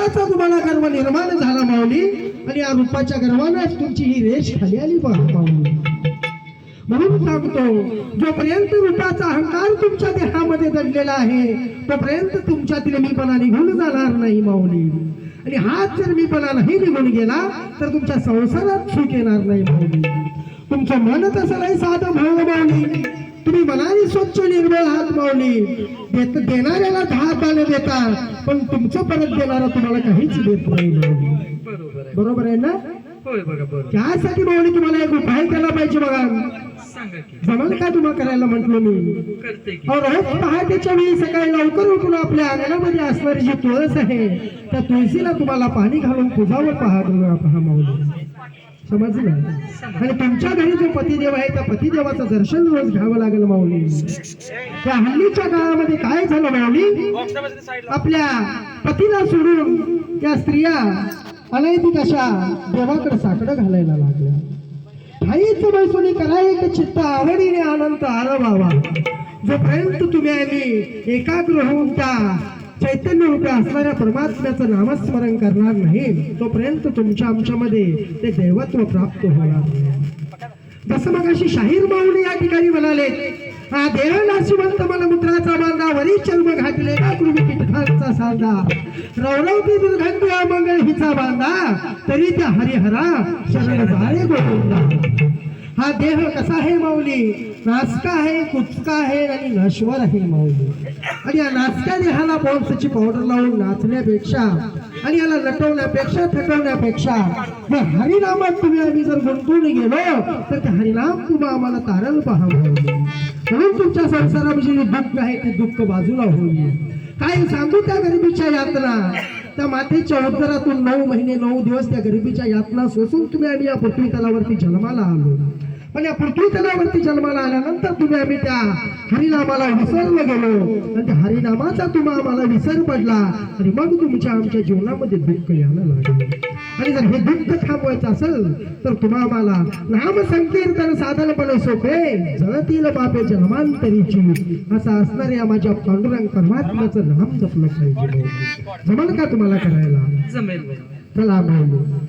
रूपाचा तुम्हाला गर्व निर्माण झाला माऊली, आणि या रूपाच्या गर्वानेच तुमची ही रेष खाली आली माऊली. म्हणून सांगतो, जोपर्यंत रूपाचा अहंकार तुमच्या देहामध्ये दडलेला आहे तोपर्यंत तुमच्यातील मीपणा निघून जाणार नाही माऊली. आणि हाच जर मीपणा नाही निघून गेला तर तुमच्या संसारात सुख येणार नाही माऊली. तुमचं मन तसं नाही साधं भाव माऊली. तुम्ही मनाने स्वच्छ निर्मळ आहात माऊली. देणाऱ्याला 10 पाने देता, पण तुमचं परत देणारा तुम्हाला काहीच देत नाही माऊली. बरोबर आहे ना? त्यासाठी माऊली तुम्हाला एक उपाय केला पाहिजे. बघा, जमल का तुम्हाला करायला म्हटलं मी? रोज पहाटेच्या वेळी सकाळी लवकर उठून आपल्या अंगणामध्ये असणारी जी तुळस आहे त्या तुळशीला तुम्हाला पाणी घालून पुजावं पहा माऊली. समजलं? आणि तुमच्या घरी जो पतिदेव आहे त्या पतिदेवाचं दर्शन रोज घ्यावं लागेल माऊली. त्या हल्लीच्या काळामध्ये काय झालं माऊली, आपल्या पतीला सोडून त्या स्त्रिया अनैतिक अशा देवाकडे साकडं घालायला लागल्या. काहीच मैसुनी करा एक चित्त आवडीने आनंद आरवावा. जोपर्यंत तुम्ही आम्ही एकाग्र होऊन त्या चैतन्य रूपी असणाऱ्या परमात्म्याचं नामस्मरण करणार नाही तोपर्यंत तुमच्या आमच्यामध्ये ते दैवत्व प्राप्त होणार नाही. जसं मग अशी शाहीर माऊली या ठिकाणी म्हणाले, हा देह नाशिवंत मलमूत्राचा बांधा, वरी चर्म घातले का कृमी कीटकांचा सांधा, रवरवती दुर्गंधी अमंगळ हिचा बांधा, तरी त्या हरिहरा शरण जाळे गोविंदा. हा देह कसा आहे माऊली? नासका आहे, कुचका आहे आणि नश्वर आहे माऊली. आणि या नासक्या देहाला पॉन्सची पावडर लावून नाचण्यापेक्षा आणि याला लटवण्यापेक्षा थकवण्यापेक्षा हे हरिनामात तुम्ही आम्ही जर गुंतून गेलो तर ते हरिनाम तुम्ही आम्हाला तारल पहा माऊली. म्हणून तुमच्या संसाराविषयी दुःख आहे ते दुःख बाजूला होईल. काय सांगू त्या गरिबीच्या यातना, त्या मातेच्या उदरातून 9 महिने 9 दिवस त्या गरिबीच्या यातना सोसून तुम्ही आम्ही या पृथ्वी तलावरती जन्माला आलो. पण या पृथ्वी तलावरती जन्माला आल्यानंतर तुम्ही आम्ही त्या हरिनामाला विसरलो गेलो आणि त्या हरिनामाचा तुम्हा आम्हाला विसर पडला आणि मग तुमच्या आमच्या जीवनामध्ये दुःख यायला लागले. आणि जर हे दुःख थांबवायचं असेल तर तुम्हा आम्हाला नाम संकीर्तन साधनपणे सोपे, जळतील पापे जन्मांतरीची असं असणाऱ्या माझ्या पांडुरंग परमात्म्याचं नाम जपलं पाहिजे. जमल का तुम्हाला करायला? जमेल. चला माऊली.